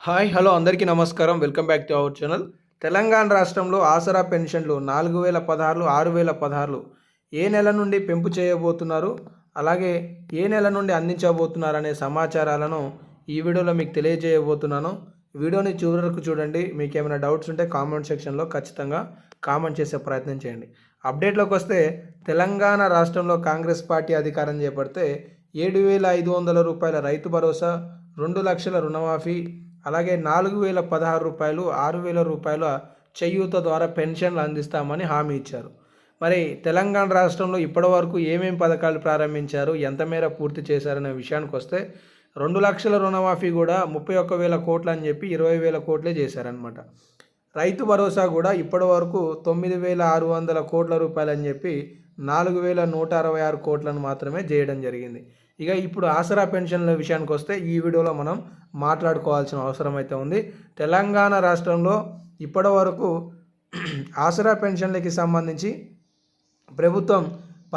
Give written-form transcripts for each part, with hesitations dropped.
Hi hello అందరికీ నమస్కారం. Welcome back to our channel. Telangana రాష్ట్రంలో ఆసరా పెన్షన్లు 4016 6016 ఏ నెల నుండి పెంపు చేయబోతున్నారు, అలాగే ఏ నెల నుండి అందించబోతున్నారు అనే సమాచారాలను ఈ వీడియోలో మీకు తెలియజేయబోతున్నాను. వీడియోని చివరి వరకు చూడండి. మీకు ఏమైనా డౌట్స్ ఉంటే కామెంట్ సెక్షన్లో ఖచ్చితంగా కామెంట్ చేసే ప్రయత్నం చేయండి. అప్డేట్లోకి వస్తే తెలంగాణ రాష్ట్రంలో కాంగ్రెస్ పార్టీ అధికారం చేపడితే 7,500 రూపాయల రైతు భరోసా, 2 లక్షల రుణమాఫీ, అలాగే 4,016 రూపాయలు, 6,000 రూపాయల చేయూత ద్వారా పెన్షన్లు అందిస్తామని హామీ ఇచ్చారు. మరి తెలంగాణ రాష్ట్రంలో ఇప్పటివరకు ఏమేం పథకాలు ప్రారంభించారు, ఎంత మేర పూర్తి చేశారనే విషయానికి వస్తే 2 లక్షల రుణమాఫీ కూడా 31,000 కోట్లు అని చెప్పి 20,000 కోట్లే చేశారనమాట. రైతు భరోసా కూడా ఇప్పటివరకు 9,600 కోట్ల రూపాయలు అని చెప్పి 4,166 కోట్లను మాత్రమే చేయడం జరిగింది. ఇక ఇప్పుడు ఆసరా పెన్షన్ల విషయానికి వస్తే ఈ వీడియోలో మనం మాట్లాడుకోవాల్సిన అవసరం అయితే ఉంది. తెలంగాణ రాష్ట్రంలో ఇప్పటివరకు ఆసరా పెన్షన్లకి సంబంధించి ప్రభుత్వం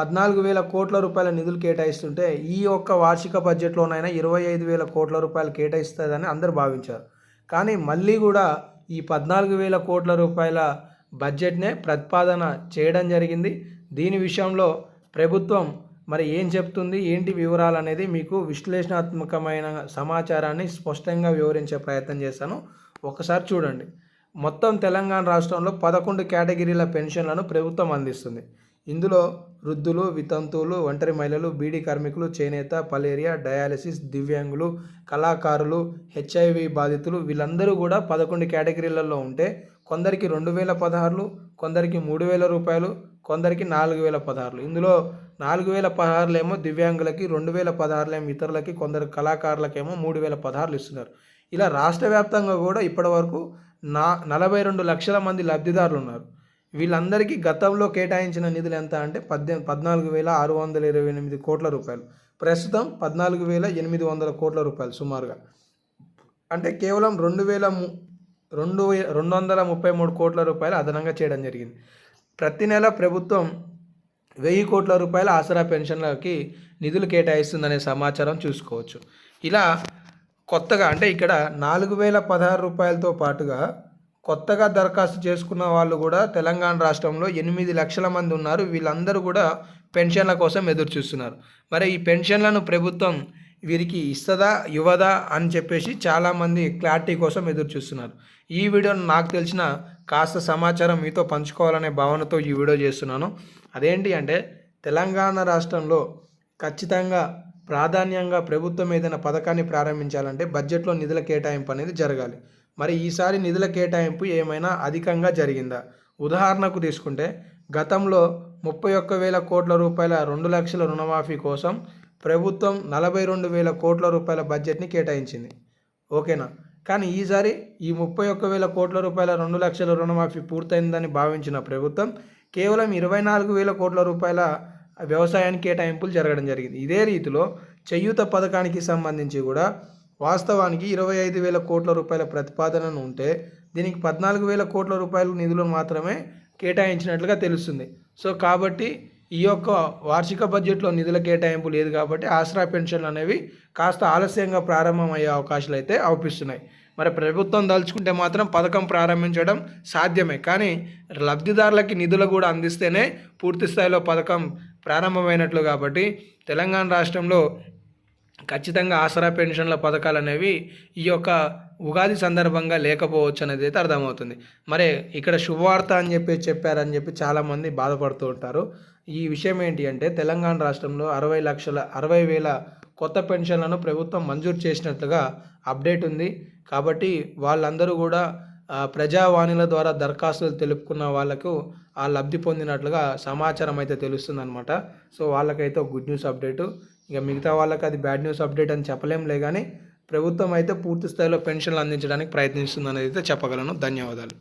14,000 కోట్ల రూపాయల నిధులు కేటాయిస్తుంటే ఈ యొక్క వార్షిక బడ్జెట్లోనైనా 25,000 కోట్ల రూపాయలు కేటాయిస్తుందని అందరూ భావించారు. కానీ మళ్ళీ కూడా ఈ 14,000 కోట్ల రూపాయల బడ్జెట్నే ప్రతిపాదన చేయడం జరిగింది. దీని విషయంలో ప్రభుత్వం మరి ఏం చెప్తుంది, ఏంటి వివరాలు అనేది మీకు విశ్లేషణాత్మకమైన సమాచారాన్ని స్పష్టంగా వివరించే ప్రయత్నం చేశాను. ఒకసారి చూడండి. మొత్తం తెలంగాణ రాష్ట్రంలో 11 కేటగిరీల పెన్షన్లను ప్రభుత్వం అందిస్తుంది. ఇందులో వృద్ధులు, వితంతువులు, ఒంటరి మహిళలు, బీడీ కార్మికులు, చేనేత, పలేరియా, డయాలసిస్, దివ్యాంగులు, కళాకారులు, హెచ్ఐవి బాధితులు వీళ్ళందరూ కూడా 11 కేటగిరీలలో ఉంటే కొందరికి 2,016, కొందరికి 3,000 రూపాయలు, కొందరికి 4,016. ఇందులో 4,016 ఏమో దివ్యాంగులకి, 2,016 ఏమో ఇతరులకి, కొందరు కళాకారులకేమో 3,016 ఇస్తున్నారు. ఇలా రాష్ట్ర వ్యాప్తంగా కూడా ఇప్పటివరకు 42 లక్షల మంది లబ్ధిదారులు ఉన్నారు. వీళ్ళందరికీ గతంలో కేటాయించిన నిధులు ఎంత అంటే 14,628 కోట్ల రూపాయలు. ప్రస్తుతం 14,800 కోట్ల రూపాయలు సుమారుగా. అంటే కేవలం 2,233 కోట్ల రూపాయలు అదనంగా చేయడం జరిగింది. ప్రతి నెల ప్రభుత్వం 1,000 కోట్ల రూపాయల ఆసరా పెన్షన్లకి నిధులు కేటాయిస్తుందనే సమాచారం చూసుకోవచ్చు. ఇలా కొత్తగా అంటే ఇక్కడ 4,016 రూపాయలతో పాటుగా కొత్తగా దరఖాస్తు చేసుకున్న వాళ్ళు కూడా తెలంగాణ రాష్ట్రంలో 8 లక్షల మంది ఉన్నారు. వీళ్ళందరూ కూడా పెన్షన్ల కోసం ఎదురు చూస్తున్నారు. మరి ఈ పెన్షన్లను ప్రభుత్వం వీరికి ఇస్తుందా ఇవ్వదా అని చెప్పేసి చాలామంది క్లారిటీ కోసం ఎదురు చూస్తున్నారు. ఈ వీడియోను నాకు తెలిసిన కాస్త సమాచారం మీతో పంచుకోవాలనే భావనతో ఈ వీడియో చేస్తున్నాను. అదేంటి అంటే తెలంగాణ రాష్ట్రంలో ఖచ్చితంగా ప్రాధాన్యంగా ప్రభుత్వం ఏదైనా పథకాన్ని ప్రారంభించాలంటే బడ్జెట్లో నిధుల కేటాయింపు అనేది జరగాలి. మరి ఈసారి నిధుల కేటాయింపు ఏమైనా అధికంగా జరిగిందా? ఉదాహరణకు తీసుకుంటే గతంలో 31,000 కోట్ల రూపాయల 2 లక్షల రుణమాఫీ కోసం ప్రభుత్వం 42,000 కోట్ల రూపాయల బడ్జెట్ని కేటాయించింది. ఓకేనా? కానీ ఈసారి ఈ 31,000 కోట్ల రూపాయల 2 లక్షల రుణమాఫీ పూర్తయిందని భావించిన ప్రభుత్వం కేవలం 24,000 కోట్ల రూపాయల వ్యవసాయానికి కేటాయింపులు జరగడం జరిగింది. ఇదే రీతిలో చేయూత పథకానికి సంబంధించి కూడా వాస్తవానికి 25,000 కోట్ల రూపాయల ప్రతిపాదనను ఉంటే దీనికి 14,000 కోట్ల రూపాయల నిధులను మాత్రమే కేటాయించినట్లుగా తెలుస్తుంది. సో కాబట్టి ఈ యొక్క వార్షిక బడ్జెట్లో నిధుల కేటాయింపు లేదు కాబట్టి ఆసరా పెన్షన్లు అనేవి కాస్త ఆలస్యంగా ప్రారంభమయ్యే అవకాశాలు అయితే అవుపిస్తున్నాయి. మరి ప్రభుత్వం దలుచుకుంటే మాత్రం పథకం ప్రారంభించడం సాధ్యమే. కానీ లబ్ధిదారులకి నిధులు కూడా అందిస్తేనే పూర్తి స్థాయిలో పథకం ప్రారంభమైనట్లు. కాబట్టి తెలంగాణ రాష్ట్రంలో ఖచ్చితంగా ఆసరా పెన్షన్ల పథకాలు అనేవి ఈ యొక్క ఉగాది సందర్భంగా లేకపోవచ్చు అనేది అయితే అర్థమవుతుంది. మరి ఇక్కడ శుభవార్త అని చెప్పారని చెప్పి చాలామంది బాధపడుతూ ఉంటారు. ఈ విషయం ఏంటి అంటే తెలంగాణ రాష్ట్రంలో 60,000 కొత్త పెన్షన్లను ప్రభుత్వం మంజూరు చేసినట్లుగా అప్డేట్ ఉంది. కాబట్టి వాళ్ళందరూ కూడా ప్రజావాణిల ద్వారా దరఖాస్తులు తెలుపుకున్న వాళ్ళకు ఆ లబ్ధి పొందినట్లుగా సమాచారం అయితే తెలుస్తుందన్నమాట. సో వాళ్ళకైతే ఒక గుడ్ న్యూస్ అప్డేటు. ఇక మిగతా వాళ్ళకి అది బ్యాడ్ న్యూస్ అప్డేట్ అని చెప్పలేంలే, కానీ ప్రభుత్వం అయితే పూర్తి స్థాయిలో పెన్షన్లు అందించడానికి ప్రయత్నిస్తుంది అనేది అయితే చెప్పగలను. ధన్యవాదాలు.